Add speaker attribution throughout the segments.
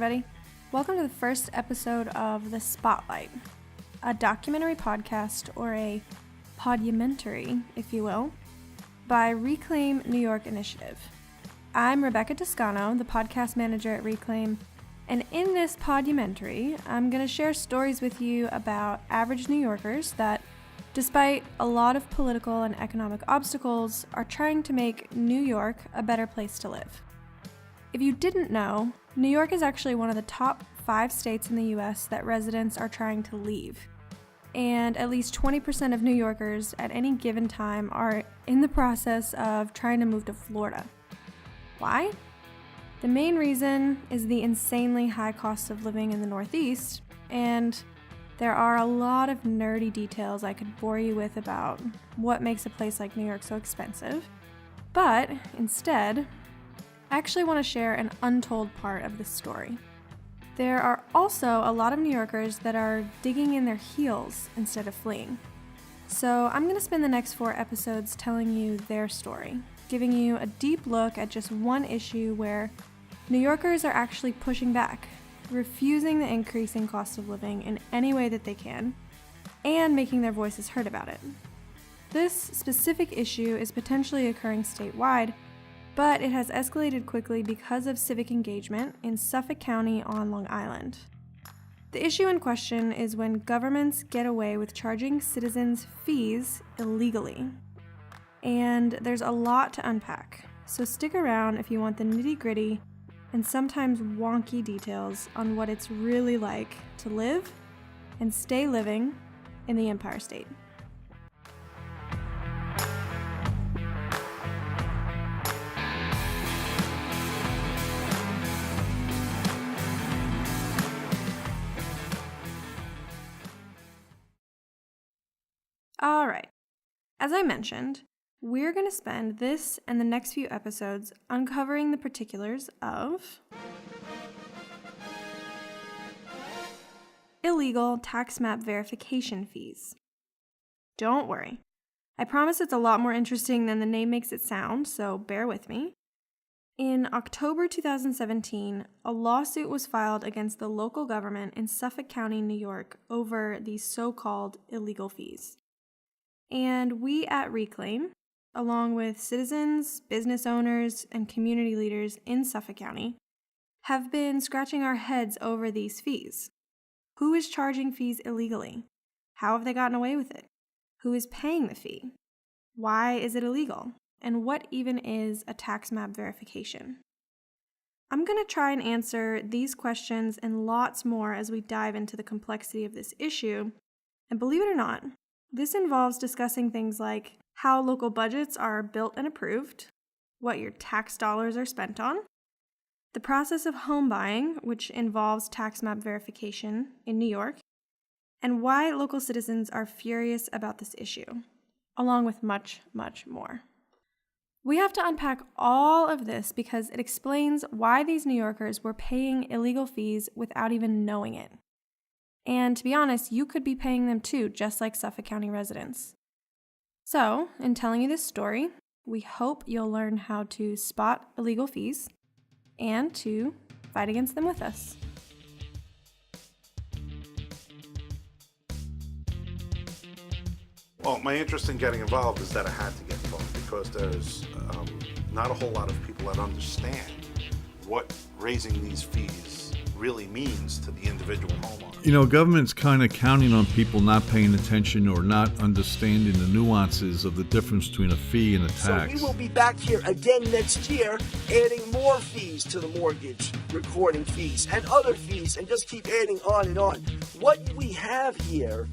Speaker 1: everybody. Welcome to the first episode of The Spotlight, a documentary podcast, or a podumentary, if you will, by Reclaim New York Initiative. I'm Rebecca Toscano, the podcast manager at Reclaim, and in this podumentary, I'm going to share stories with you about average New Yorkers that, despite a lot of political and economic obstacles, are trying to make New York a better place to live. If you didn't know, New York is actually one of the top 5 states in the US that residents are trying to leave. And at least 20% of New Yorkers at any given time are in the process of trying to move to Florida. Why? The main reason is the insanely high cost of living in the Northeast, and there are a lot of nerdy details I could bore you with about what makes a place like New York so expensive. But instead, I actually want to share an untold part of this story. There are also a lot of New Yorkers that are digging in their heels instead of fleeing. So I'm going to spend the next 4 episodes telling you their story, giving you a deep look at just one issue where New Yorkers are actually pushing back, refusing the increasing cost of living in any way that they can, and making their voices heard about it. This specific issue is potentially occurring statewide, but it has escalated quickly because of civic engagement in Suffolk County on Long Island. The issue in question is when governments get away with charging citizens fees illegally. And there's a lot to unpack, so stick around if you want the nitty-gritty and sometimes wonky details on what it's really like to live and stay living in the Empire State. All right, as I mentioned, we're going to spend this and the next few episodes uncovering the particulars of illegal tax map verification fees. Don't worry, I promise it's a lot more interesting than the name makes it sound, so bear with me. In October 2017, a lawsuit was filed against the local government in Suffolk County, New York, over these so-called illegal fees. And we at Reclaim, along with citizens, business owners, and community leaders in Suffolk County, have been scratching our heads over these fees. Who is charging fees illegally? How have they gotten away with it? Who is paying the fee? Why is it illegal? And what even is a tax map verification? I'm going to try and answer these questions and lots more as we dive into the complexity of this issue. And believe it or not, this involves discussing things like how local budgets are built and approved, what your tax dollars are spent on, the process of home buying, which involves tax map verification in New York, and why local citizens are furious about this issue, along with much, much more. We have to unpack all of this because it explains why these New Yorkers were paying illegal fees without even knowing it. And to be honest, you could be paying them too, just like Suffolk County residents. So, in telling you this story, we hope you'll learn how to spot illegal fees and to fight against them with us.
Speaker 2: Well, my interest in getting involved is that I had to get involved because there's not a whole lot of people that understand what raising these fees really means to the individual homeowner.
Speaker 3: You know, government's kind of counting on people not paying attention or not understanding the nuances of the difference between a fee and a tax.
Speaker 4: So we will be back here again next year, adding more fees to the mortgage, recording fees, and other fees, and just keep adding on and on. What we have here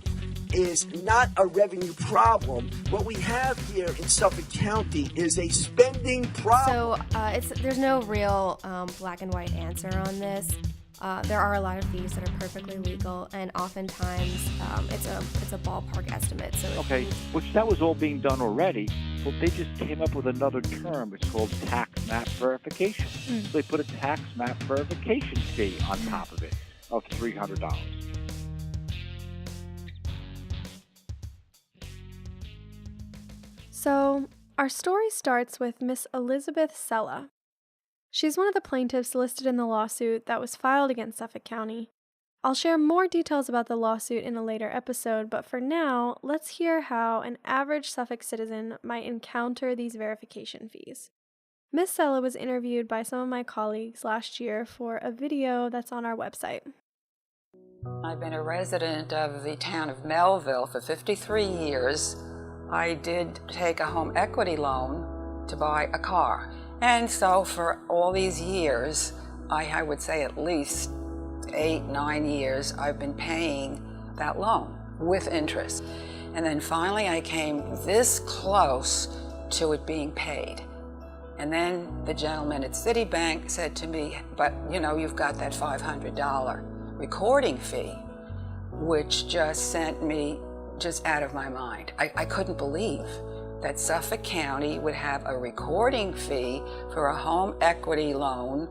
Speaker 4: is not a revenue problem. What we have here in Suffolk County is a spending problem.
Speaker 5: So there's no real black and white answer on this. There are a lot of fees that are perfectly legal, and oftentimes it's a ballpark estimate. So
Speaker 6: which that was all being done already. Well, they just came up with another term. It's called tax map verification. So they put a tax map verification fee on top of it of $300.
Speaker 1: So, our story starts with Miss Elizabeth Sella. She's one of the plaintiffs listed in the lawsuit that was filed against Suffolk County. I'll share more details about the lawsuit in a later episode, but for now, let's hear how an average Suffolk citizen might encounter these verification fees. Miss Sella was interviewed by some of my colleagues last year for a video that's on our website.
Speaker 7: I've been a resident of the town of Melville for 53 years. I did take a home equity loan to buy a car. And so for all these years, I would say at least 8-9 years, I've been paying that loan with interest. And then finally I came this close to it being paid. And then the gentleman at Citibank said to me, but you know, you've got that $500 recording fee, which just sent me just out of my mind. I couldn't believe that Suffolk County would have a recording fee for a home equity loan.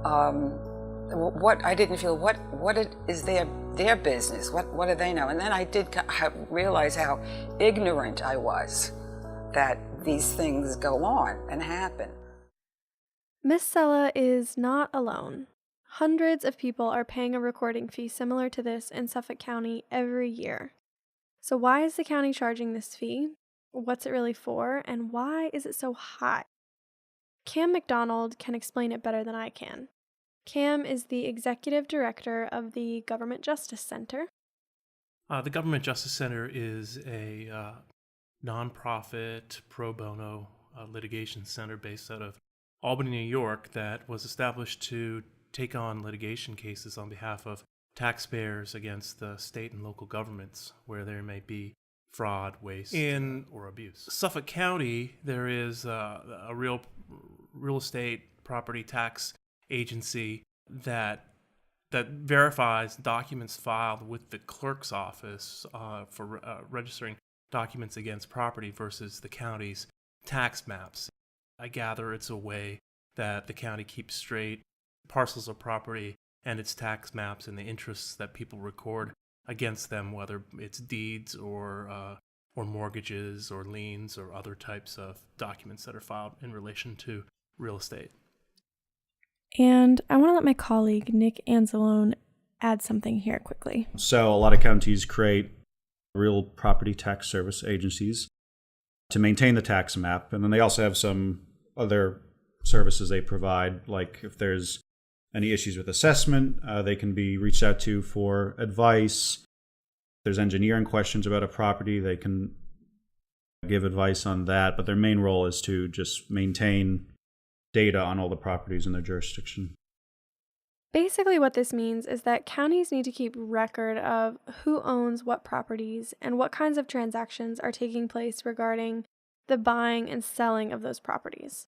Speaker 7: I didn't feel, what is their business? What do they know? And then I did realize how ignorant I was that these things go on and happen.
Speaker 1: Miss Sella is not alone. Hundreds of people are paying a recording fee similar to this in Suffolk County every year. So why is the county charging this fee? What's it really for? And why is it so high? Cam McDonald can explain it better than I can. Cam is the executive director of the Government Justice Center.
Speaker 8: The Government Justice Center is a nonprofit pro bono litigation center based out of Albany, New York, that was established to take on litigation cases on behalf of taxpayers against the state and local governments where there may be fraud, waste, or abuse. Suffolk County, there is a real estate property tax agency that verifies documents filed with the clerk's office for registering documents against property versus the county's tax maps. I gather it's a way that the county keeps straight parcels of property and its tax maps and the interests that people record against them, whether it's deeds or mortgages or liens or other types of documents that are filed in relation to real estate.
Speaker 1: And I want to let my colleague, Nick Anzalone, add something here quickly.
Speaker 9: So a lot of counties create real property tax service agencies to maintain the tax map. And then they also have some other services they provide, like if there's any issues with assessment, they can be reached out to for advice. If there's engineering questions about a property, they can give advice on that. But their main role is to just maintain data on all the properties in their jurisdiction.
Speaker 1: Basically what this means is that counties need to keep record of who owns what properties and what kinds of transactions are taking place regarding the buying and selling of those properties.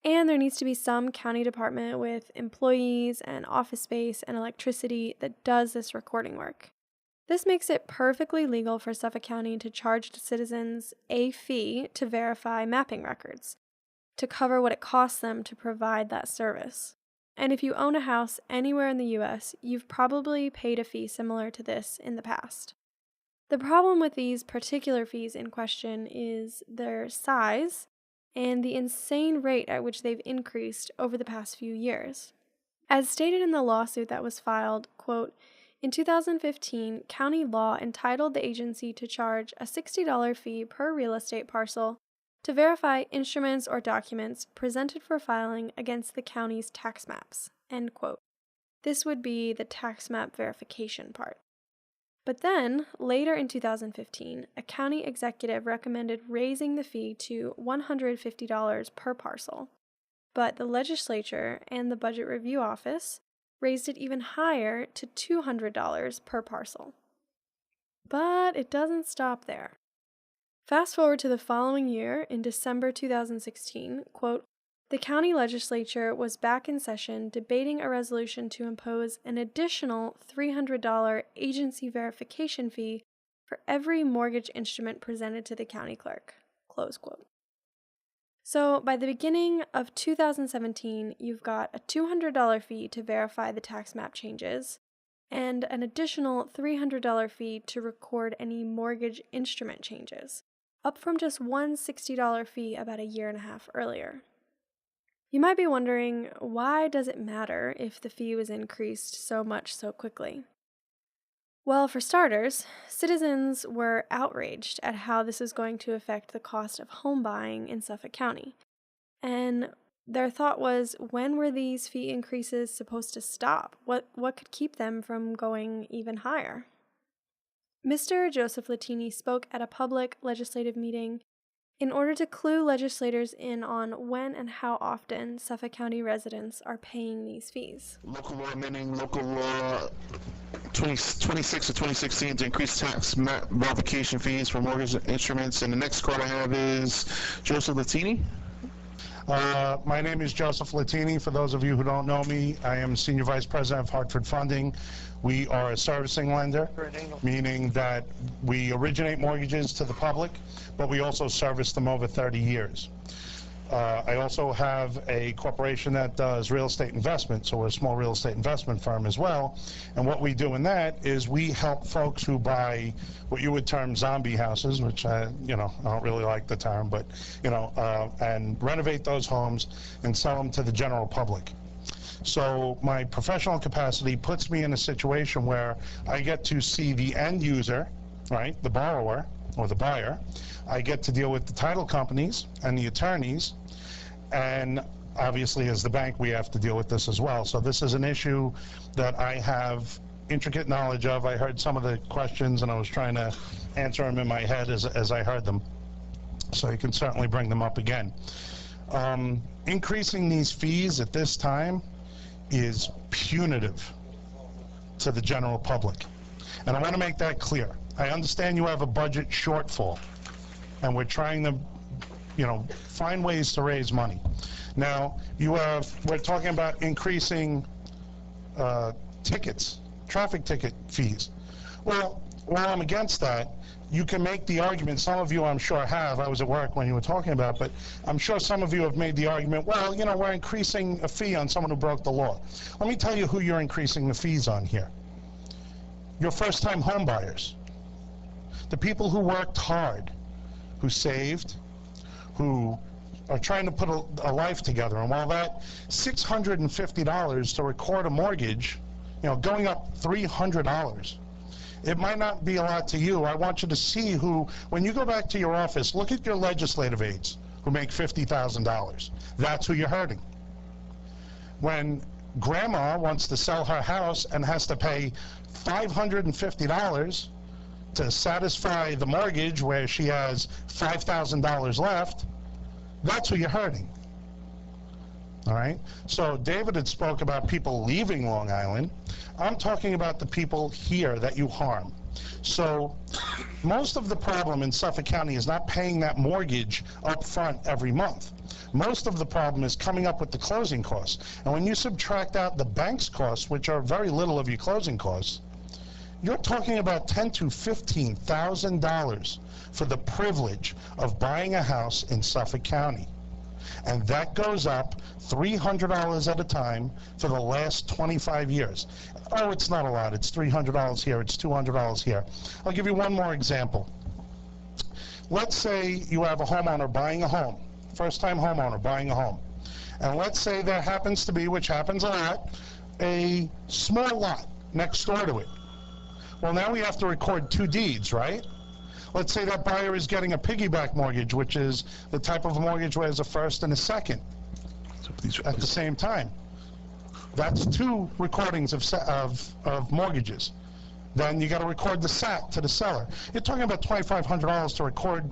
Speaker 1: And there needs to be some county department with employees and office space and electricity that does this recording work. This makes it perfectly legal for Suffolk County to charge citizens a fee to verify mapping records, to cover what it costs them to provide that service. And if you own a house anywhere in the US, you've probably paid a fee similar to this in the past. The problem with these particular fees in question is their size and the insane rate at which they've increased over the past few years. As stated in the lawsuit that was filed, quote, in 2015, county law entitled the agency to charge a $60 fee per real estate parcel to verify instruments or documents presented for filing against the county's tax maps, end quote. This would be the tax map verification part. But then, later in 2015, a county executive recommended raising the fee to $150 per parcel. But the legislature and the Budget Review Office raised it even higher to $200 per parcel. But it doesn't stop there. Fast forward to the following year, in December 2016, quote, the county legislature was back in session debating a resolution to impose an additional $300 agency verification fee for every mortgage instrument presented to the county clerk, close quote. So by the beginning of 2017, you've got a $200 fee to verify the tax map changes and an additional $300 fee to record any mortgage instrument changes, up from just one $60 fee about a year and a half earlier. You might be wondering, why does it matter if the fee was increased so much so quickly? Well, for starters, citizens were outraged at how this was going to affect the cost of home buying in Suffolk County. And their thought was, when were these fee increases supposed to stop? What could keep them from going even higher? Mr. Joseph Latini spoke at a public legislative meeting in order to clue legislators in on when and how often Suffolk County residents are paying these fees.
Speaker 10: Local law amending local law 26 of 2016 to increase tax modification fees for mortgage instruments. And the next card I have is Joseph Latini.
Speaker 11: My name is Joseph Latini. For those of you who don't know me, I am Senior Vice President of Hartford Funding. We are a servicing lender, meaning that we originate mortgages to the public, but we also service them over 30 years. I also have a corporation that does real estate investment, so we're a small real estate investment firm as well. And what we do in that is we help folks who buy what you would term zombie houses, which I don't really like the term, but and renovate those homes and sell them to the general public. So my professional capacity puts me in a situation where I get to see the end user, right, the borrower or the buyer. I get to deal with the title companies and the attorneys, and obviously as the bank we have to deal with this as well. So this is an issue that I have intricate knowledge of. I heard some of the questions and I was trying to answer them in my head as I heard them. So you can certainly bring them up again. Increasing these fees at this time is punitive to the general public. And I want to make that clear. I understand you have a budget shortfall, and we're trying to, find ways to raise money. Now, we're talking about increasing traffic ticket fees. Well, while I'm against that, you can make the argument, some of you I'm sure have, I was at work when you were talking about, but I'm sure some of you have made the argument, well, we're increasing a fee on someone who broke the law. Let me tell you who you're increasing the fees on here. Your first-time home buyers. The people who worked hard, who saved, who are trying to put a life together. And while that $650 to record a mortgage, going up $300, it might not be a lot to you. I want you to see when you go back to your office, look at your legislative aides who make $50,000. That's who you're hurting. When grandma wants to sell her house and has to pay $550 to satisfy the mortgage where she has $5,000 left, that's who you're hurting. All right? So David had spoke about people leaving Long Island. I'm talking about the people here that you harm. So most of the problem in Suffolk County is not paying that mortgage up front every month. Most of the problem is coming up with the closing costs. And when you subtract out the bank's costs, which are very little of your closing costs, you're talking about $10,000 to $15,000 for the privilege of buying a house in Suffolk County. And that goes up $300 at a time for the last 25 years. Oh, it's not a lot. It's $300 here. It's $200 here. I'll give you one more example. Let's say you have a homeowner buying a home, first-time homeowner buying a home. And let's say there happens to be, which happens a lot, a small lot next door to it. Well, now we have to record two deeds, right? Let's say that buyer is getting a piggyback mortgage, which is the type of mortgage where there's a first and a second at the same time. That's two recordings of mortgages. Then you got to record the SAT to the seller. You're talking about $2,500 to record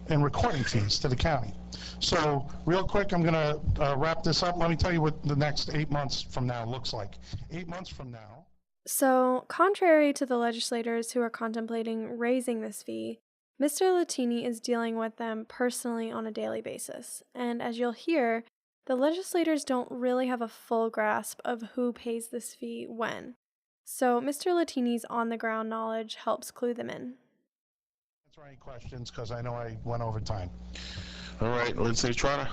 Speaker 11: in recording fees to the county. So real quick, I'm going to wrap this up. Let me tell you what the next 8 months from now looks like. 8 months from now.
Speaker 1: So, contrary to the legislators who are contemplating raising this fee, Mr. Latini is dealing with them personally on a daily basis. And as you'll hear, the legislators don't really have a full grasp of who pays this fee when. So, Mr. Latini's on-the-ground knowledge helps clue them in.
Speaker 11: Answer any questions, because I know I went over time.
Speaker 10: All right, let's say Trotter.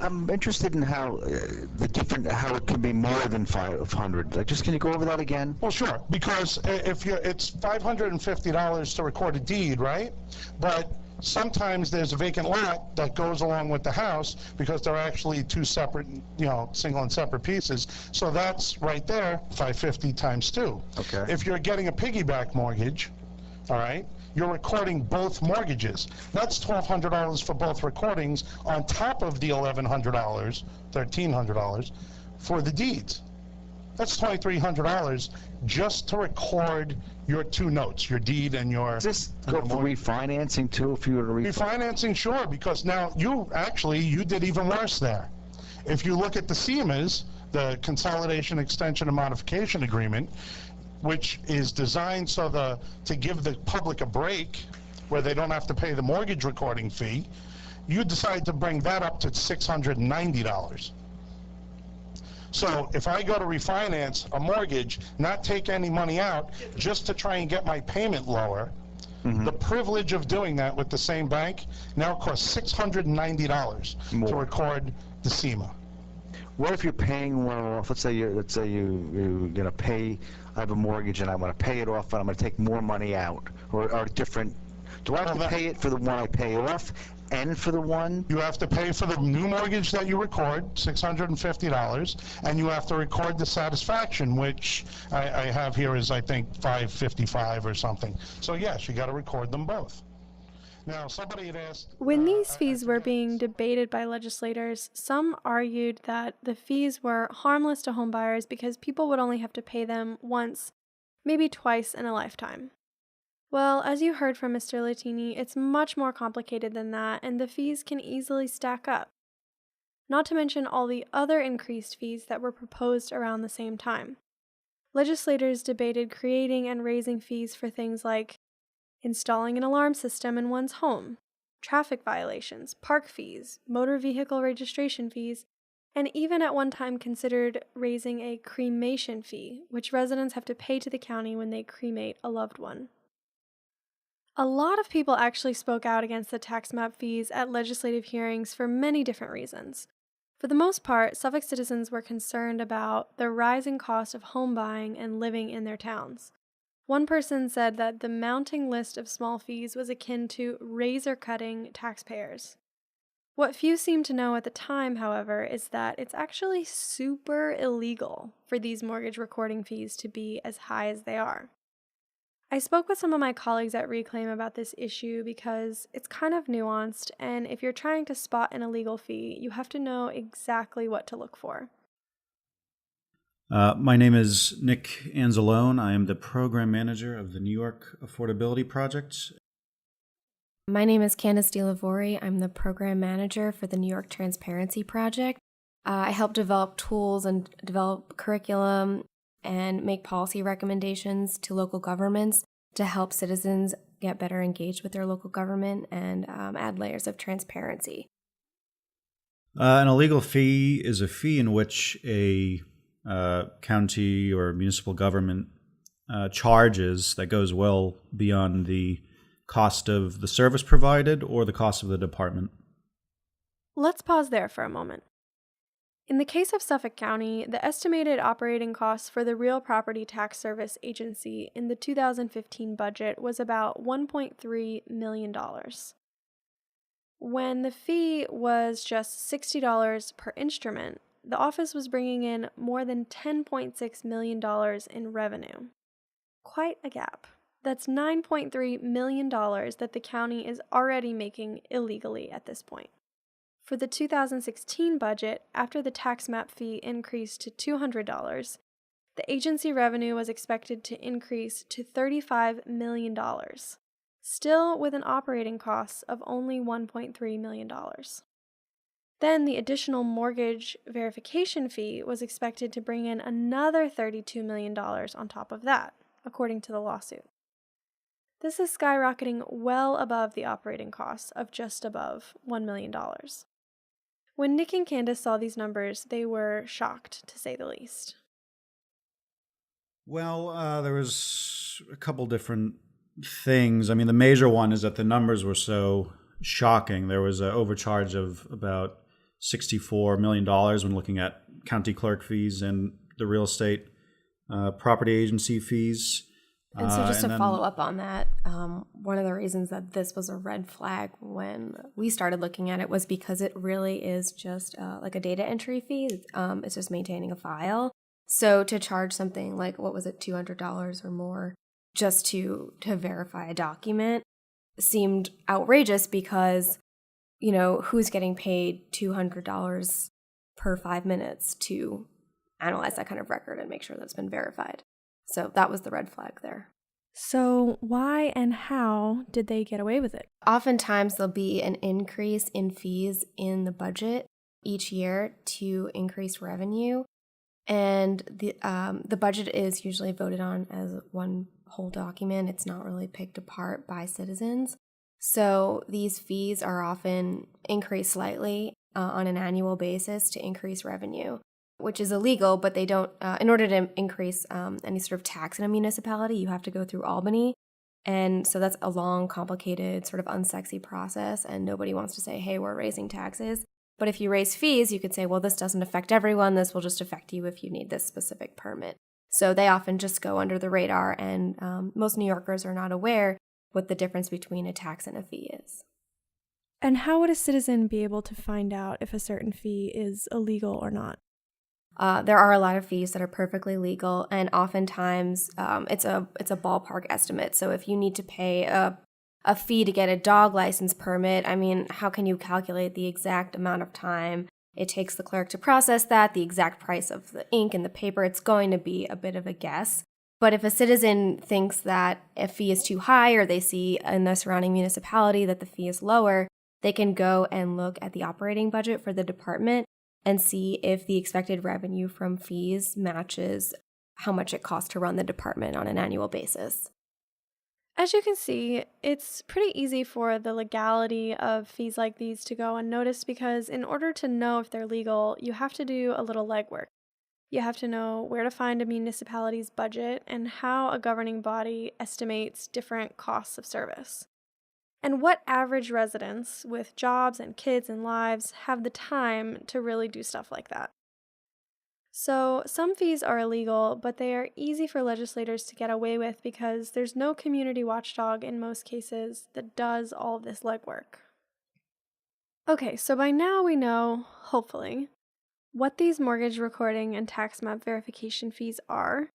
Speaker 12: I'm interested in how how it can be more than 500. Can you go over that again?
Speaker 11: Well, sure. Because it's $550 to record a deed, right? But Sometimes there's a vacant lot that goes along with the house because they're actually two separate, single and separate pieces. So that's right there, 550 times 2.
Speaker 12: Okay.
Speaker 11: If you're getting a piggyback mortgage, all right, you're recording both mortgages. That's $1,200 for both recordings on top of the $1,100, $1,300 for the deeds. That's $2,300 just to record your two notes, your deed and your...
Speaker 12: Does this go for refinancing too, if you were to
Speaker 11: Refinancing, sure, because now you did even worse there. If you look at the CMAs, the Consolidation, Extension, and Modification Agreement, which is designed to give the public a break where they don't have to pay the mortgage recording fee, you decide to bring that up to $690. So if I go to refinance a mortgage, not take any money out, just to try and get my payment lower, the privilege of doing that with the same bank now costs $690 to record the CMA.
Speaker 12: What if you're paying one off? Let's say you're gonna pay. I have a mortgage and I'm gonna pay it off, and I'm gonna take more money out, or different. Do I have to pay it for the one I pay off, and for the one?
Speaker 11: You have to pay for the new mortgage that you record, $650, and you have to record the satisfaction, which I have here is, I think, $555 or something. So yes, you got to record them both. Now, somebody had asked...
Speaker 1: When these fees were being debated by legislators, some argued that the fees were harmless to homebuyers because people would only have to pay them once, maybe twice in a lifetime. Well, as you heard from Mr. Latini, it's much more complicated than that, and the fees can easily stack up. Not to mention all the other increased fees that were proposed around the same time. Legislators debated creating and raising fees for things like installing an alarm system in one's home, traffic violations, park fees, motor vehicle registration fees, and even at one time considered raising a cremation fee, which residents have to pay to the county when they cremate a loved one. A lot of people actually spoke out against the tax map fees at legislative hearings for many different reasons. For the most part, Suffolk citizens were concerned about the rising cost of home buying and living in their towns. One person said that the mounting list of small fees was akin to razor-cutting taxpayers. What few seemed to know at the time, however, is that it's actually super illegal for these mortgage recording fees to be as high as they are. I spoke with some of my colleagues at Reclaim about this issue because it's kind of nuanced, and if you're trying to spot an illegal fee, you have to know exactly what to look for.
Speaker 9: My name is Nick Anzalone. I am the program manager of the New York Affordability Project.
Speaker 5: My name is Candace DeLavori. I'm the program manager for the New York Transparency Project. I help develop tools and develop curriculum and make policy recommendations to local governments to help citizens get better engaged with their local government and add layers of transparency.
Speaker 9: An illegal fee is a fee in which a county or municipal government charges that goes well beyond the cost of the service provided or the cost of the department.
Speaker 1: Let's pause there for a moment. In the case of Suffolk County, the estimated operating costs for the Real Property Tax Service Agency in the 2015 budget was about $1.3 million. When the fee was just $60 per instrument, the office was bringing in more than $10.6 million in revenue. Quite a gap. That's $9.3 million that the county is already making illegally at this point. For the 2016 budget, after the tax map fee increased to $200, the agency revenue was expected to increase to $35 million, still with an operating cost of only $1.3 million. Then the additional mortgage verification fee was expected to bring in another $32 million on top of that, according to the lawsuit. This is skyrocketing well above the operating costs of just above $1 million. When Nick and Candace saw these numbers, they were shocked, to say the least.
Speaker 9: Well, there was a couple different things. I mean, the major one is that the numbers were so shocking. There was an overcharge of about $64 million when looking at county clerk fees and the real estate property agency fees.
Speaker 5: And so just to follow up on that, one of the reasons that this was a red flag when we started looking at it was because it really is just like a data entry fee. It's just maintaining a file. So to charge something like, what was it, $200 or more just to verify a document seemed outrageous because, you know, who's getting paid $200 per 5 minutes to analyze that kind of record and make sure that it's been verified? So that was the red flag there.
Speaker 1: So why and how did they get away with it?
Speaker 5: Oftentimes there'll be an increase in fees in the budget each year to increase revenue. And the budget is usually voted on as one whole document. It's not really picked apart by citizens. So these fees are often increased slightly on an annual basis to increase revenue, which is illegal, but they don't, in order to increase any sort of tax in a municipality, you have to go through Albany. And so that's a long, complicated, sort of unsexy process, and nobody wants to say, hey, we're raising taxes. But if you raise fees, you could say, well, this doesn't affect everyone. This will just affect you if you need this specific permit. So they often just go under the radar, and most New Yorkers are not aware what the difference between a tax and a fee is.
Speaker 1: And how would a citizen be able to find out if a certain fee is illegal or not?
Speaker 5: There are a lot of fees that are perfectly legal, and oftentimes it's a ballpark estimate. So if you need to pay a fee to get a dog license permit, I mean, how can you calculate the exact amount of time it takes the clerk to process that, the exact price of the ink and the paper? It's going to be a bit of a guess. But if a citizen thinks that a fee is too high, or they see in the surrounding municipality that the fee is lower, they can go and look at the operating budget for the department and see if the expected revenue from fees matches how much it costs to run the department on an annual basis.
Speaker 1: As you can see, it's pretty easy for the legality of fees like these to go unnoticed because in order to know if they're legal, you have to do a little legwork. You have to know where to find a municipality's budget and how a governing body estimates different costs of service. And what average residents with jobs and kids and lives have the time to really do stuff like that. So some fees are illegal, but they are easy for legislators to get away with because there's no community watchdog in most cases that does all of this legwork. Okay, so by now we know, hopefully, what these mortgage recording and tax map verification fees are.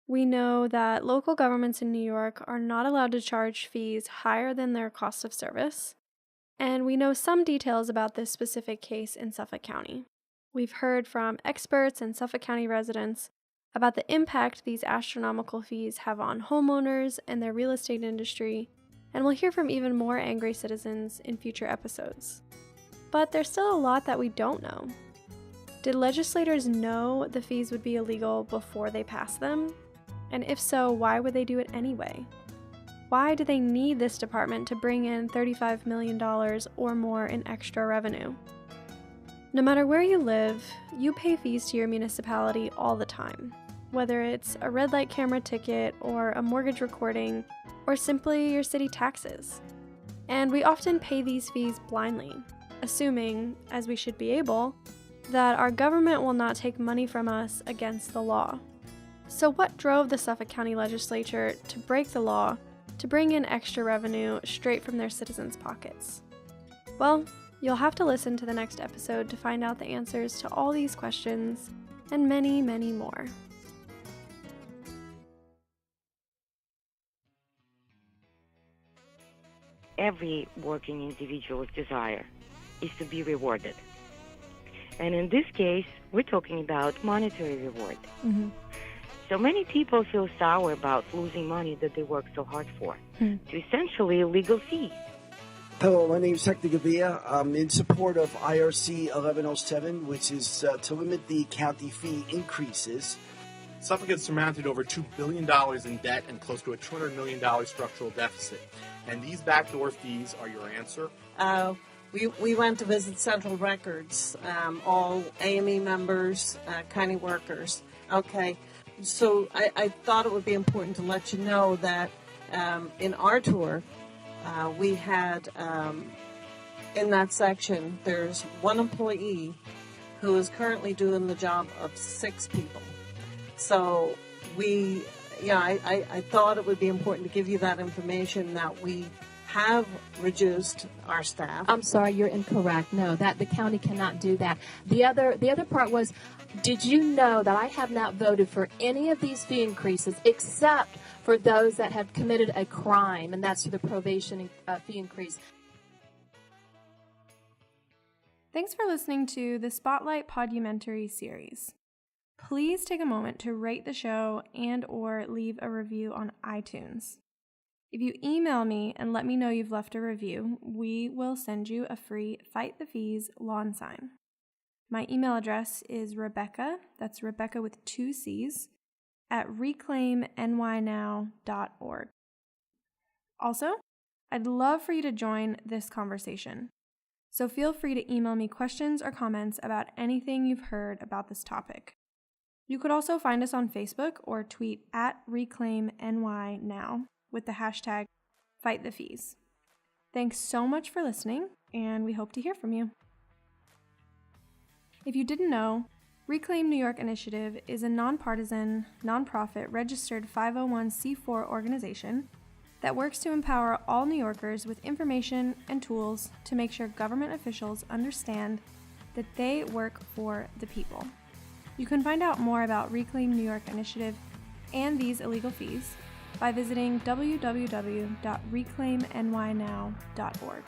Speaker 1: We know that local governments in New York are not allowed to charge fees higher than their cost of service. And we know some details about this specific case in Suffolk County. We've heard from experts and Suffolk County residents about the impact these astronomical fees have on homeowners and their real estate industry, and we'll hear from even more angry citizens in future episodes. But there's still a lot that we don't know. Did legislators know the fees would be illegal before they passed them? And if so, why would they do it anyway? Why do they need this department to bring in $35 million or more in extra revenue? No matter where you live, you pay fees to your municipality all the time, whether it's a red light camera ticket or a mortgage recording or simply your city taxes. And we often pay these fees blindly, assuming, as we should be able, that our government will not take money from us against the law. So what drove the Suffolk County Legislature to break the law to bring in extra revenue straight from their citizens' pockets? Well, you'll have to listen to the next episode to find out the answers to all these questions and many, many more.
Speaker 13: Every working individual's desire is to be rewarded. And in this case, we're talking about monetary reward. Mm-hmm. So many people feel sour about losing money that they work so hard for, to essentially legal fees.
Speaker 4: Hello, my name is Hector Gavia. I'm in support of IRC 1107, which is to limit the county fee increases.
Speaker 14: Suffolk has surmounted over $2 billion in debt and close to a $200 million structural deficit. And these backdoor fees are your answer?
Speaker 15: We went to visit Central Records, all AME members, county workers. Okay, so I thought it would be important to let you know that in our tour, we had, in that section, there's one employee who is currently doing the job of 6 people. So we I thought it would be important to give you that information that we have reduced our staff.
Speaker 16: I'm sorry, you're incorrect. No, that the county cannot do that. The other part was, did you know that I have not voted for any of these fee increases except for those that have committed a crime, and that's for the probation fee increase.
Speaker 1: Thanks for listening to the Spotlight Podumentary series. Please take a moment to rate the show and or leave a review on iTunes. If you email me and let me know you've left a review, we will send you a free Fight the Fees lawn sign. My email address is Rebecca, that's Rebecca with 2 C's, at reclaimnynow.org. Also, I'd love for you to join this conversation. So feel free to email me questions or comments about anything you've heard about this topic. You could also find us on Facebook or tweet at reclaimnynow with the hashtag FightTheFees. Thanks so much for listening, and we hope to hear from you. If you didn't know, Reclaim New York Initiative is a nonpartisan, nonprofit, registered 501c4 organization that works to empower all New Yorkers with information and tools to make sure government officials understand that they work for the people. You can find out more about Reclaim New York Initiative and these illegal fees by visiting www.reclaimnynow.org.